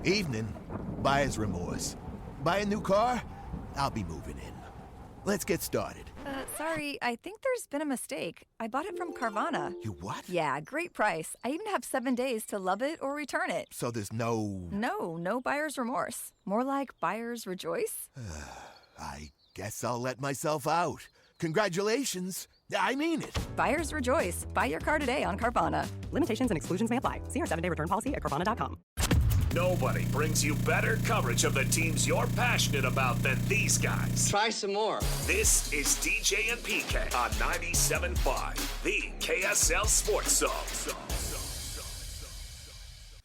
Evening. Buyer's remorse. Buy a new car? I'll be moving in. Let's get started. Sorry, I think there's been a mistake. I bought it from Carvana. You what? Yeah, great price. I even have 7 days to love it or return it. So there's no... No buyer's remorse. More like buyer's rejoice. I guess I'll let myself out. Congratulations. I mean it. Buyer's rejoice. Buy your car today on Carvana. Limitations and exclusions may apply. See our 7-day return policy at Carvana.com. Nobody brings you better coverage of the teams you're passionate about than these guys. Try some more. This is DJ and PK on 97.5, the KSL Sports Zone.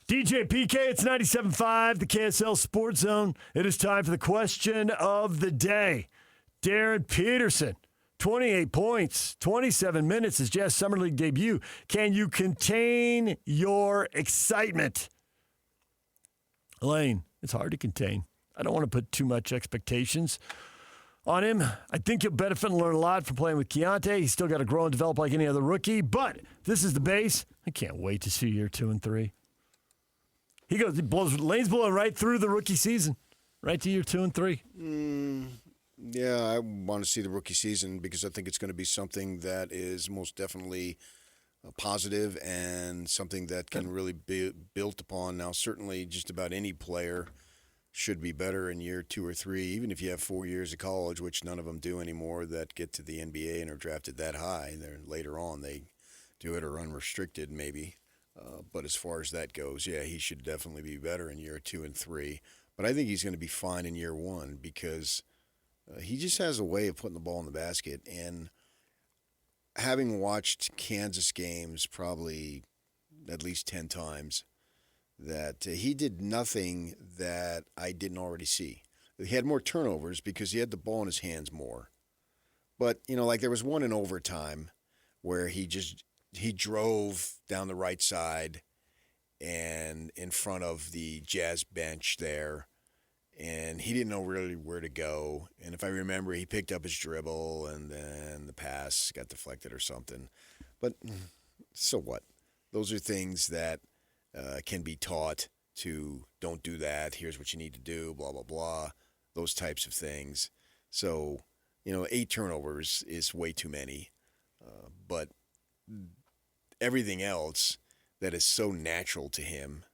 DJ PK, it's 97.5, the KSL Sports Zone. It is time for the question of the day. Darryn Peterson, 28 points, 27 minutes, his Jazz Summer League debut. Can you contain your excitement? Elaine, it's hard to contain. I don't want to put too much expectations on him. I think he'll benefit and learn a lot from playing with Keontae. He's still got to grow and develop like any other rookie, but this is the base. I can't wait to see year 2 and 3. Lane's blowing right through the rookie season, right to year 2 and 3. Yeah, I want to see the rookie season because I think it's going to be something that is most definitely positive and something that can really be built upon. Now, certainly just about any player should be better in year 2 or 3, even if you have 4 years of college, which none of them do anymore that get to the NBA and are drafted that high. Then later on they do it or unrestricted maybe. But as far as that goes, yeah, he should definitely be better in year 2 and 3. But I think he's going to be fine in year 1 because he just has a way of putting the ball in the basket. And having watched Kansas games probably at least 10 times, that he did nothing that I didn't already see. He had more turnovers because he had the ball in his hands more. But, like there was one in overtime where he drove down the right side and in front of the Jazz bench there, and he didn't know really where to go. And if I remember, he picked up his dribble, and then the pass got deflected or something. But so what? Those are things that can be taught to don't do that. Here's what you need to do, blah, blah, blah, those types of things. So, 8 turnovers is way too many. But everything else that is so natural to him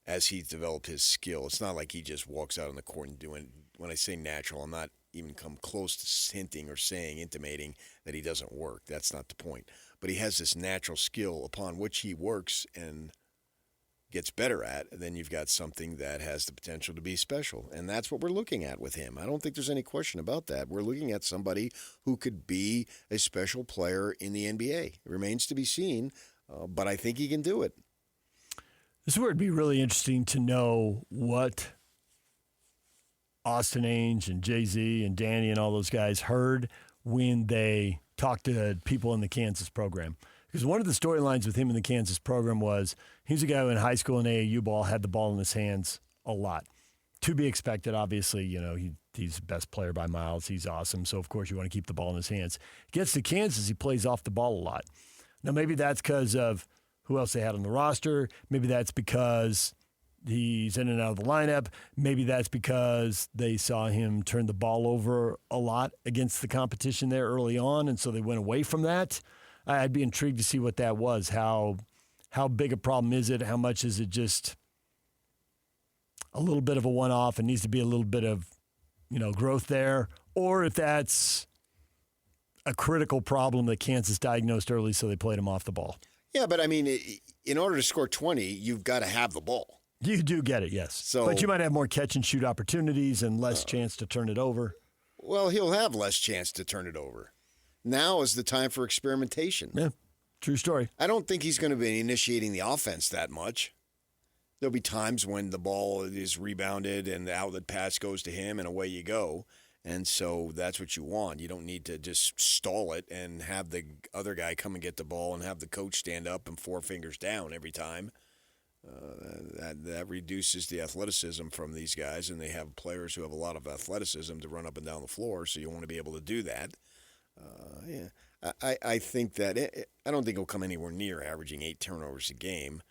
as he's developed his skill. It's not like he just walks out on the court and doing, when I say natural, I'm not even come close to hinting or intimating that he doesn't work. That's not the point. But he has this natural skill upon which he works and gets better at. And then you've got something that has the potential to be special. And that's what we're looking at with him. I don't think there's any question about that. We're looking at somebody who could be a special player in the NBA. It remains to be seen, but I think he can do it. This is where it'd be really interesting to know what Austin Ainge and Jay-Z and Danny and all those guys heard when they talked to people in the Kansas program. Because one of the storylines with him in the Kansas program was he's a guy who in high school and AAU ball had the ball in his hands a lot. To be expected, obviously, he's the best player by miles. He's awesome. So, of course, you want to keep the ball in his hands. Gets to Kansas, he plays off the ball a lot. Now, maybe that's because of who else they had on the roster. Maybe that's because he's in and out of the lineup. Maybe that's because they saw him turn the ball over a lot against the competition there early on, and so they went away from that. I'd be intrigued to see what that was. How big a problem is it? How much is it just a little bit of a one-off and needs to be a little bit of, growth there? Or if that's a critical problem that Kansas diagnosed early, so they played him off the ball. Yeah, but I mean, in order to score 20, you've got to have the ball. You do get it, yes. But you might have more catch-and-shoot opportunities and less chance to turn it over. Well, he'll have less chance to turn it over. Now is the time for experimentation. Yeah, true story. I don't think he's going to be initiating the offense that much. There'll be times when the ball is rebounded and the outlet pass goes to him and away you go. And so that's what you want. You don't need to just stall it and have the other guy come and get the ball and have the coach stand up and 4 fingers down every time. That reduces the athleticism from these guys, and they have players who have a lot of athleticism to run up and down the floor, so you want to be able to do that. I think that I don't think he'll come anywhere near averaging 8 turnovers a game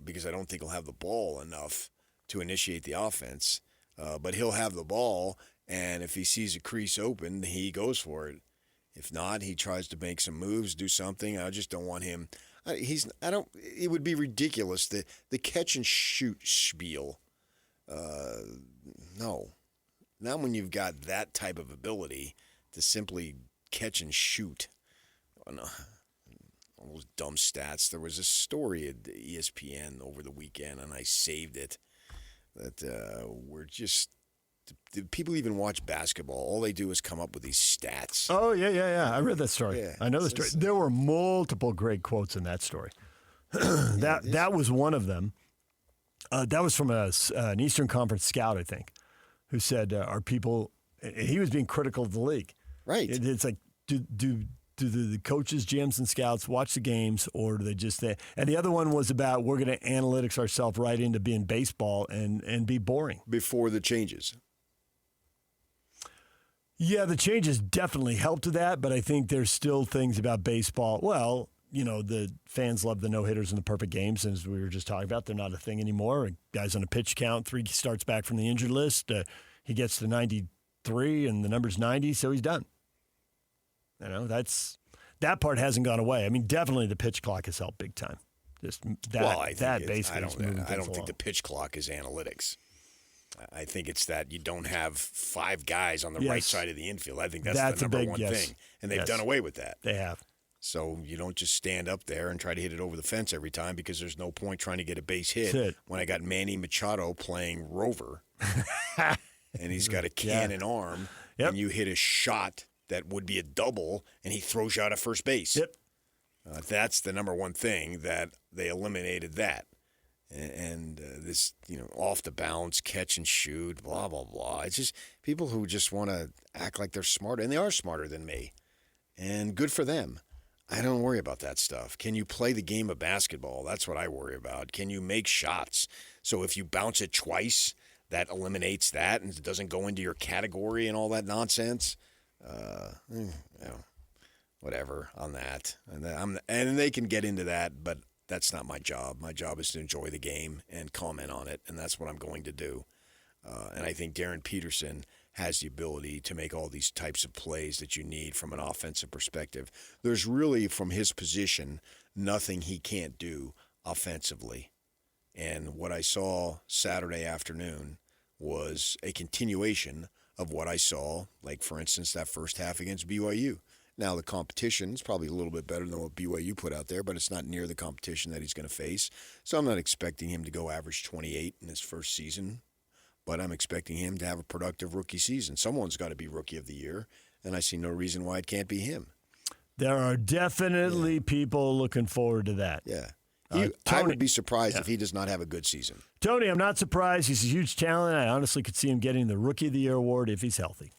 because I don't think he'll have the ball enough to initiate the offense, but he'll have the ball, and if he sees a crease open, he goes for it. If not, he tries to make some moves, do something. I just don't want him. It would be ridiculous, the catch and shoot spiel. No. Not when you've got that type of ability to simply catch and shoot. Oh, no. All those dumb stats. There was a story at ESPN over the weekend, and I saved it, that we're just... Do people even watch basketball? All they do is come up with these stats. Oh, yeah. I read that story. Yeah. I know the story. There were multiple great quotes in that story. That was one of them. That was from an Eastern Conference scout, I think, who said, "Are people?" He was being critical of the league. Right. It's like, do the coaches, GMs, and scouts watch the games, or do they just? And the other one was about we're going to analytics ourselves right into being baseball and be boring Before the changes. Yeah, the changes definitely helped with that, but I think there's still things about baseball. Well, the fans love the no-hitters and the perfect games, as we were just talking about. They're not a thing anymore. A guy's on a pitch count, 3 starts back from the injured list. He gets to 93, and the number's 90, so he's done. That part hasn't gone away. I mean, definitely the pitch clock has helped big time. Just that basically. I don't think the pitch clock is analytics. I think it's that you don't have 5 guys on the right side of the infield. I think that's the number one thing. And they've done away with that. They have. So you don't just stand up there and try to hit it over the fence every time, because there's no point trying to get a base hit when I got Manny Machado playing Rover and he's got a cannon arm and you hit a shot that would be a double and he throws you out at first base. Yep. That's the number one thing that they eliminated that. And this, off the bounce, catch and shoot, blah, blah, blah. It's just people who just want to act like they're smarter, and they are smarter than me. And good for them. I don't worry about that stuff. Can you play the game of basketball? That's what I worry about. Can you make shots? So if you bounce it twice, that eliminates that and it doesn't go into your category and all that nonsense. Whatever on that. And they can get into that, but that's not my job. My job is to enjoy the game and comment on it, and that's what I'm going to do. And I think Darryn Peterson has the ability to make all these types of plays that you need from an offensive perspective. There's really, from his position, nothing he can't do offensively. And what I saw Saturday afternoon was a continuation of what I saw, like, for instance, that first half against BYU. Now, the competition is probably a little bit better than what BYU put out there, but it's not near the competition that he's going to face. So I'm not expecting him to go average 28 in his first season, but I'm expecting him to have a productive rookie season. Someone's got to be Rookie of the Year, and I see no reason why it can't be him. There are definitely people looking forward to that. Yeah. I would be surprised if he does not have a good season. Tony, I'm not surprised. He's a huge talent. I honestly could see him getting the Rookie of the Year award if he's healthy.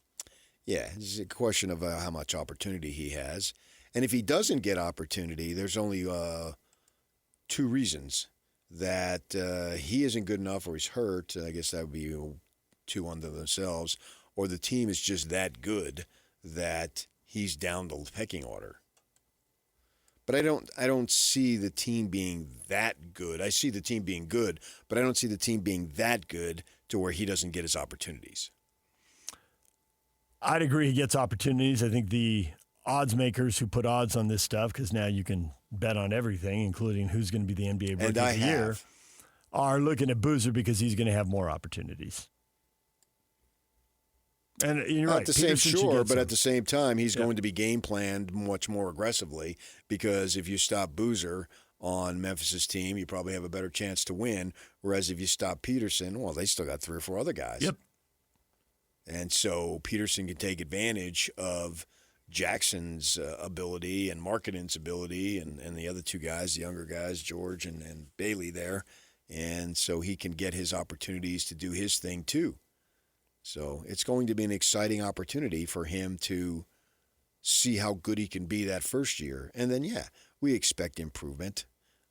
Yeah, it's a question of how much opportunity he has. And if he doesn't get opportunity, there's only 2 reasons. That he isn't good enough or he's hurt. I guess that would be 2 unto themselves. Or the team is just that good that he's down the pecking order. But I don't see the team being that good. I see the team being good, but I don't see the team being that good to where he doesn't get his opportunities. I'd agree he gets opportunities. I think the odds makers who put odds on this stuff, because now you can bet on everything, including who's going to be the NBA Rookie of the Year, are looking at Boozer because he's going to have more opportunities. And you're right. At the same time, he's going to be game planned much more aggressively, because if you stop Boozer on Memphis' team, you probably have a better chance to win. Whereas if you stop Peterson, well, they still got 3 or 4 other guys. Yep. And so Peterson can take advantage of Jackson's ability and Markkanen's ability and the other 2 guys, the younger guys, George and Bailey there. And so he can get his opportunities to do his thing too. So it's going to be an exciting opportunity for him to see how good he can be that first year. And then, we expect improvement.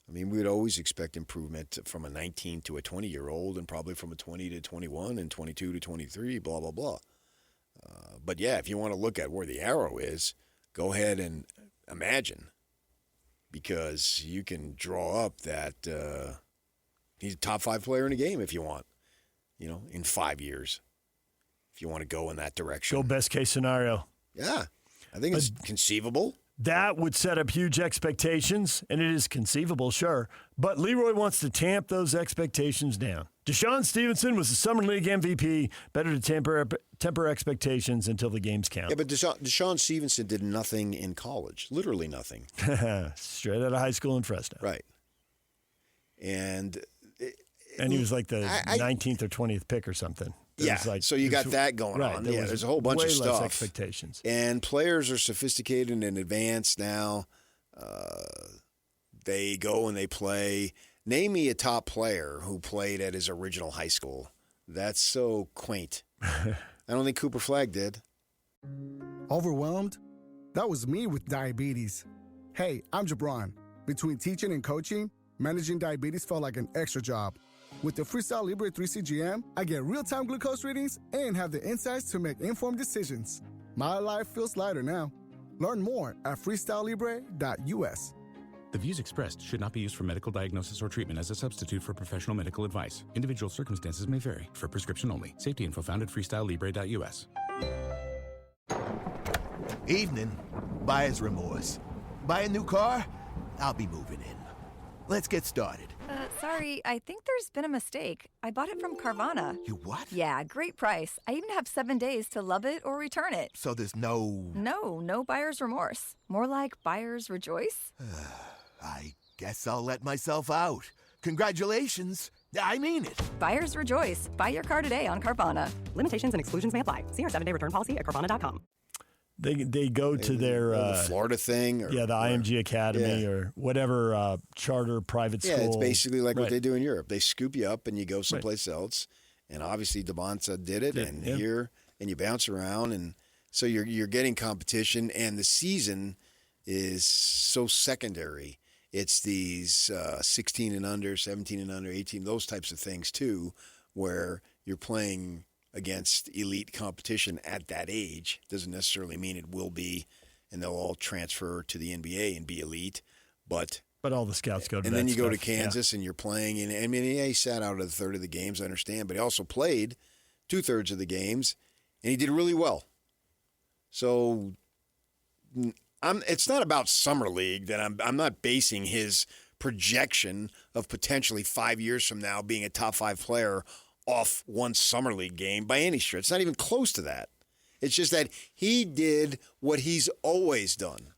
I mean, we would always expect improvement from a 19 to a 20-year-old and probably from a 20 to 21 and 22 to 23, blah, blah, blah. But, if you want to look at where the arrow is, go ahead and imagine, because you can draw up that he's a top 5 player in the game if you want. in 5 years, if you want to go in that direction. Go best case scenario. Yeah, I think it's conceivable. That would set up huge expectations, and it is conceivable, sure. But Leroy wants to tamp those expectations down. Deshaun Stevenson was the Summer League MVP. Better to temper expectations until the games count. Yeah, but Deshaun Stevenson did nothing in college. Literally nothing. Straight out of high school in Fresno. Right. And he was like the 19th or 20th pick or something. So you got that going on. There's a whole bunch of stuff. Less expectations. And players are sophisticated and advanced now. They go and they play. Name me a top player who played at his original high school. That's so quaint. I don't think Cooper Flagg did. Overwhelmed? That was me with diabetes. Hey, I'm Jabron. Between teaching and coaching, managing diabetes felt like an extra job. With the Freestyle Libre 3CGM, I get real-time glucose readings and have the insights to make informed decisions. My life feels lighter now. Learn more at freestylelibre.us. The views expressed should not be used for medical diagnosis or treatment as a substitute for professional medical advice. Individual circumstances may vary. For prescription only. Safety info found at freestylelibre.us. Evening. Buyer's remorse. Buy a new car? I'll be moving in. Let's get started. Sorry, I think there's been a mistake. I bought it from Carvana. You what? Yeah, great price. I even have 7 days to love it or return it. So there's no... No buyer's remorse. More like buyer's rejoice. I guess I'll let myself out. Congratulations. I mean it. Buyer's rejoice. Buy your car today on Carvana. Limitations and exclusions may apply. See our 7-day return policy at Carvana.com. They go to their the Florida thing, the IMG Academy or whatever charter private school. Yeah, it's basically like what they do in Europe. They scoop you up and you go someplace else. And obviously Devonta did it, and here, and you bounce around, and so you're getting competition, and the season is so secondary. It's these 16 and under, 17 and under, 18, those types of things too, where you're playing against elite competition at that age. Doesn't necessarily mean it will be, and they'll all transfer to the NBA and be elite. But all the scouts go to and that then you stuff. go to Kansas and you're playing. And I mean, he sat out a third of the games, I understand, but he also played 2/3 of the games, and he did really well. So it's not about summer league that I'm not basing his projection of potentially 5 years from now being a top 5 player off one summer league game by any stretch. It's not even close to that. It's just that he did what he's always done.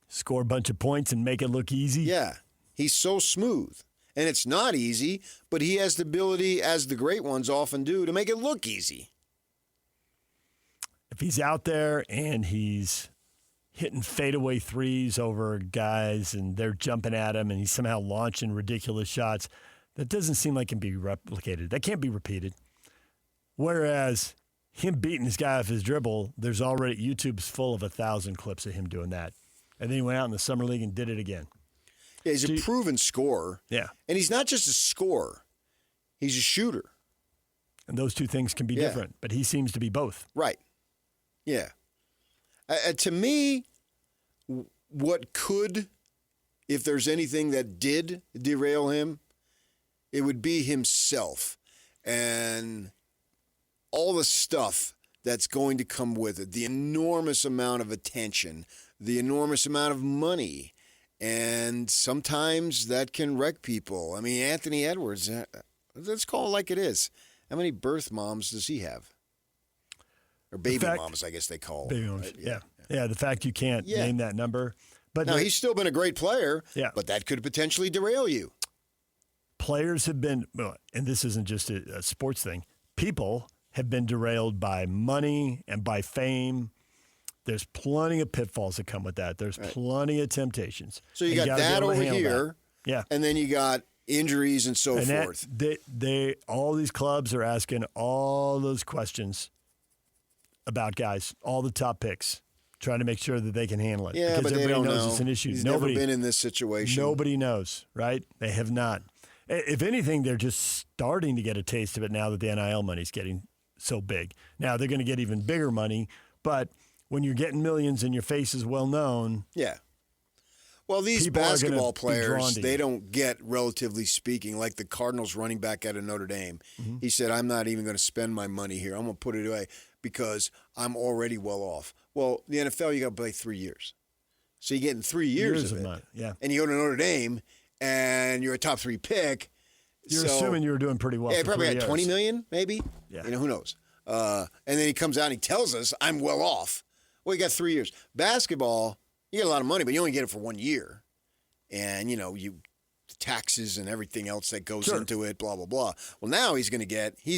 Score a bunch of points and make it look easy. Yeah. He's so smooth. And it's not easy, but he has the ability, as the great ones often do, to make it look easy. If he's out there and he's hitting fadeaway threes over guys and they're jumping at him and he's somehow launching ridiculous shots, that doesn't seem like it can be replicated. That can't be repeated. Whereas him beating this guy off his dribble, there's already, YouTube's full of 1,000 clips of him doing that. And then he went out in the summer league and did it again. Yeah, he's a proven scorer. Yeah. And he's not just a scorer. He's a shooter. And those two things can be different, but he seems to be both. Right. Yeah. To me, what could, if there's anything that did derail him, it would be himself and all the stuff that's going to come with it, the enormous amount of attention, the enormous amount of money, and sometimes that can wreck people. I mean, Anthony Edwards, let's call it like it is. How many birth moms does he have? Or baby moms, I guess they call them. Baby moms, right? Yeah, the fact you can't name that number. But now, he's still been a great player, but that could potentially derail you. Players have been, and this isn't just a sports thing, people have been derailed by money and by fame. There's plenty of pitfalls that come with that. There's plenty of temptations. So you got that over here, and then you got injuries and so forth. All these clubs are asking all those questions about guys, all the top picks, trying to make sure that they can handle it. Yeah, because but everybody they don't knows know. It's an issue. He's Nobody, never been in this situation. Nobody knows, right? They have not. If anything, they're just starting to get a taste of it now that the NIL money's getting so big. Now they're going to get even bigger money, but when you're getting millions and your face is well known. Yeah. Well, these people are gonna basketball be drawn players, to they you. don't get, relatively speaking, like the Cardinals running back out of Notre Dame. He said, I'm not even going to spend my money here. I'm going to put it away because I'm already well off. Well, the NFL, you got to play 3 years. So you're getting 3 years of it. money, yeah. And you go to Notre Dame, and you're a top 3 pick. You're assuming you were doing pretty well. Yeah, he for probably 3 had years. $20 million, maybe. Yeah. Who knows? And then he comes out and he tells us, I'm well off. Well, you got 3 years. Basketball, you get a lot of money, but you only get it for 1 year. And, taxes and everything else that goes into it, blah, blah, blah. Well, now he's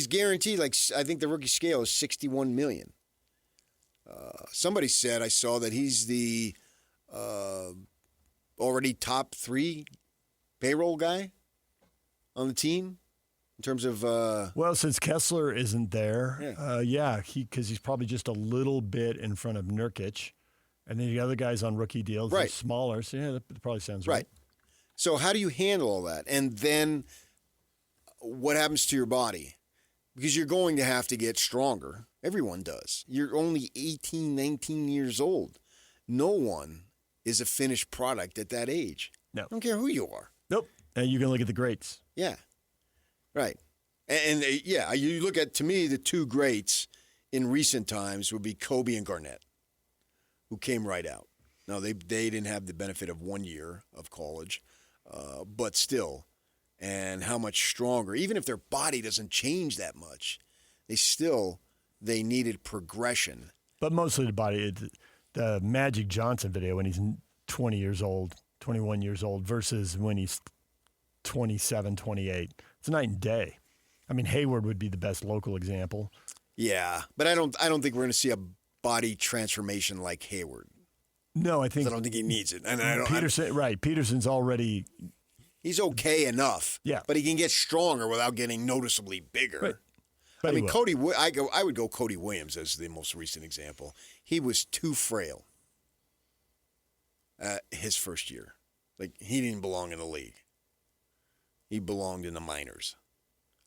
guaranteed, I think the rookie scale is $61 million. Somebody said, I saw that he's the already top 3 payroll guy on the team in terms of. Well, since Kessler isn't there, because he's probably just a little bit in front of Nurkic. And then the other guys on rookie deals are smaller. So, yeah, that probably sounds right. So how do you handle all that? And then what happens to your body? Because you're going to have to get stronger. Everyone does. You're only 18, 19 years old. No one is a finished product at that age. No. I don't care who you are. Nope. And you can look at the greats. Yeah. Right. And you look at, to me, the 2 greats in recent times would be Kobe and Garnett, who came right out. Now, they didn't have the benefit of 1 year of college, but still, and how much stronger, even if their body doesn't change that much, they needed progression. But mostly the body. The Magic Johnson video when he's 20 years old, 21 years old, versus when he's 27, 28. It's night and day. I mean, Hayward would be the best local example. Yeah, but I don't think we're going to see a body transformation like Hayward. No, I don't think he needs it. And Peterson's already. He's okay enough. Yeah, but he can get stronger without getting noticeably bigger. Right. But I would go Cody Williams as the most recent example. He was too frail. His first year, he didn't belong in the league. He belonged in the minors.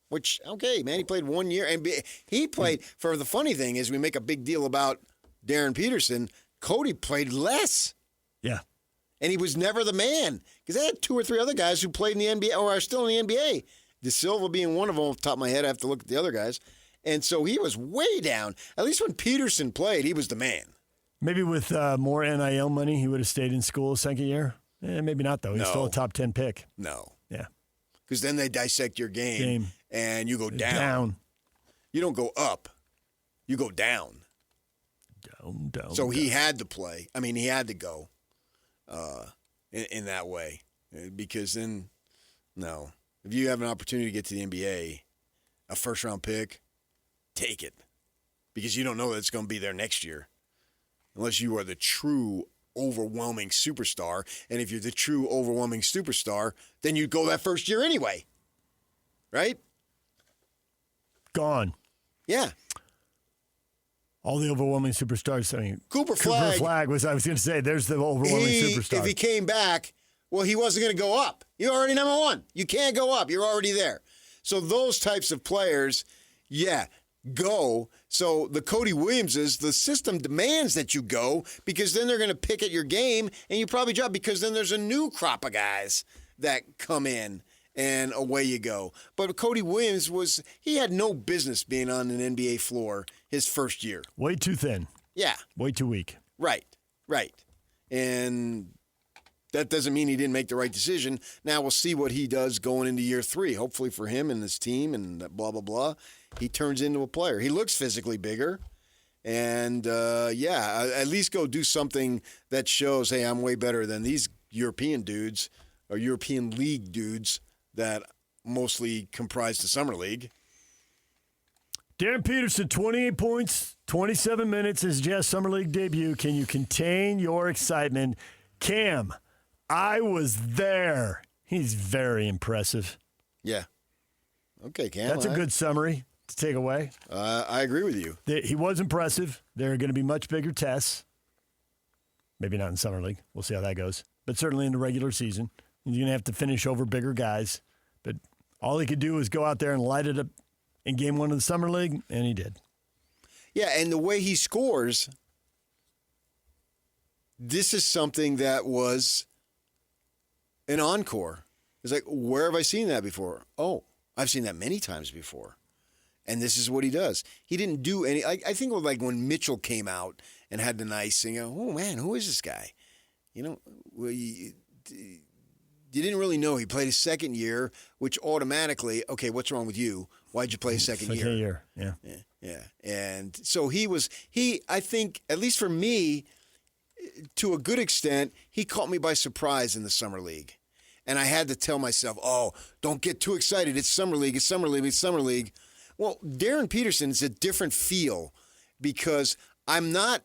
Which, okay, man, he played 1 year. And he played, for the funny thing is we make a big deal about Darryn Peterson. Cody played less. Yeah. And he was never the man. Because they had 2 or 3 other guys who played in the NBA or are still in the NBA. De Silva being one of them off the top of my head. I have to look at the other guys. And so he was way down. At least when Peterson played, he was the man. Maybe with more NIL money, he would have stayed in school second year. Maybe not, though. He's still a top 10 pick. No. Yeah. Because then they dissect your game. And you go down. You don't go up. You go down. Down. So he had to play. I mean, he had to go in that way. Because then, no. If you have an opportunity to get to the NBA, a first-round pick, take it. Because you don't know that it's going to be there next year. Unless you are the true overwhelming superstar. And if you're the true overwhelming superstar, then you go that first year anyway. Right? Gone. Yeah. All the overwhelming superstars. I mean, Cooper Flagg was, I was going to say, there's the overwhelming superstar. If he came back, well, he wasn't going to go up. You're already number 1. You can't go up. You're already there. So those types of players, go. So the Cody Williamses, the system demands that you go because then they're going to pick at your game and you probably drop because then there's a new crop of guys that come in. And away you go. But Cody Williams he had no business being on an NBA floor his first year. Way too thin. Yeah. Way too weak. Right. And that doesn't mean he didn't make the right decision. Now we'll see what he does going into year 3. Hopefully for him and his team and blah, blah, blah. He turns into a player. He looks physically bigger. And, at least go do something that shows, hey, I'm way better than these European dudes or European League dudes that mostly comprise the Summer League. Darryn Peterson, 28 points, 27 minutes, his Jazz Summer League debut. Can you contain your excitement? Cam, I was there. He's very impressive. Yeah. Okay, Cam. That's a good summary to take away. I agree with you. He was impressive. There are going to be much bigger tests. Maybe not in Summer League. We'll see how that goes. But certainly in the regular season. You're going to have to finish over bigger guys. But all he could do was go out there and light it up in Game 1 of the Summer League, and he did. Yeah, and the way he scores, this is something that was an encore. It's like, where have I seen that before? Oh, I've seen that many times before. And this is what he does. He didn't do any. I think of like when Mitchell came out and had the nice thing. Oh man, who is this guy? You know, well, you didn't really know. He played his second year, which automatically, okay, what's wrong with you? Why'd you play a second year? Yeah. And so I think, at least for me, to a good extent, he caught me by surprise in the Summer League. And I had to tell myself, oh, don't get too excited. It's Summer League, it's Summer League, it's Summer League. Well, Darryn Peterson is a different feel because I'm not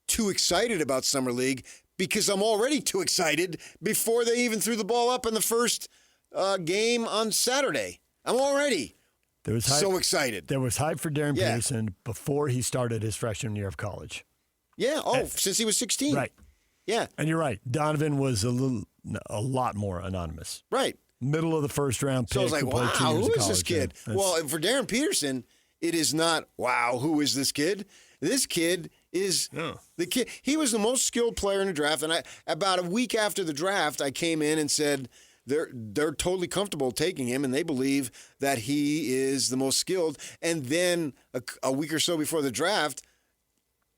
too excited about Summer League because I'm already too excited before they even threw the ball up in the first game on Saturday. I'm already so excited. There was hype for Darryn Peterson before he started his freshman year of college. Yeah, since he was 16. Right. Yeah. And you're right. Donovan was a lot more anonymous. Right. Middle of the first round pick. So I was like, wow, who is this kid? Well, for Darryn Peterson, it is not, wow, who is this kid? This kid is the kid. He was the most skilled player in the draft. And about a week after the draft, I came in and said they're totally comfortable taking him, and they believe that he is the most skilled. And then a week or so before the draft,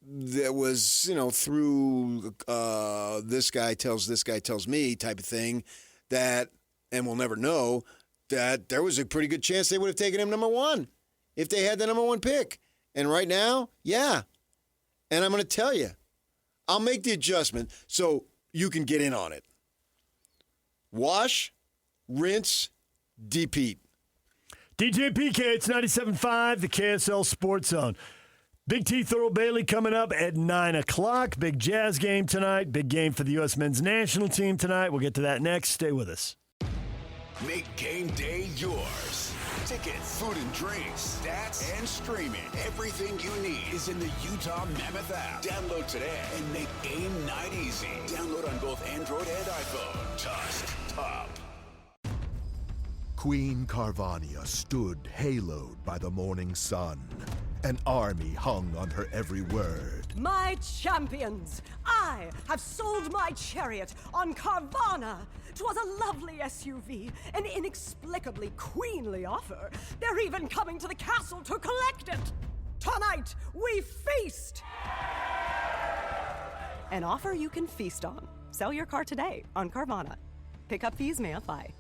there was, through this guy tells me type of thing that, and we'll never know, that there was a pretty good chance they would have taken him number one if they had the number one pick. And right now, yeah. And I'm going to tell you, I'll make the adjustment so you can get in on it. Wash, rinse, depeat. DJ PK, it's 97.5, the KSL Sports Zone. Big T Thurl Bailey coming up at 9 o'clock. Big Jazz game tonight. Big game for the U.S. men's national team tonight. We'll get to that next. Stay with us. Make game day yours. Tickets, food and drinks, stats, and streaming. Everything you need is in the Utah Mammoth app. Download today and make game night easy. Download on both Android and iPhone. Tusk Top. Queen Carvania stood haloed by the morning sun. An army hung on her every word. My champions, I have sold my chariot on Carvana. 'Twas a lovely SUV, an inexplicably queenly offer. They're even coming to the castle to collect it. Tonight, we feast. An offer you can feast on. Sell your car today on Carvana. Pickup fees may apply.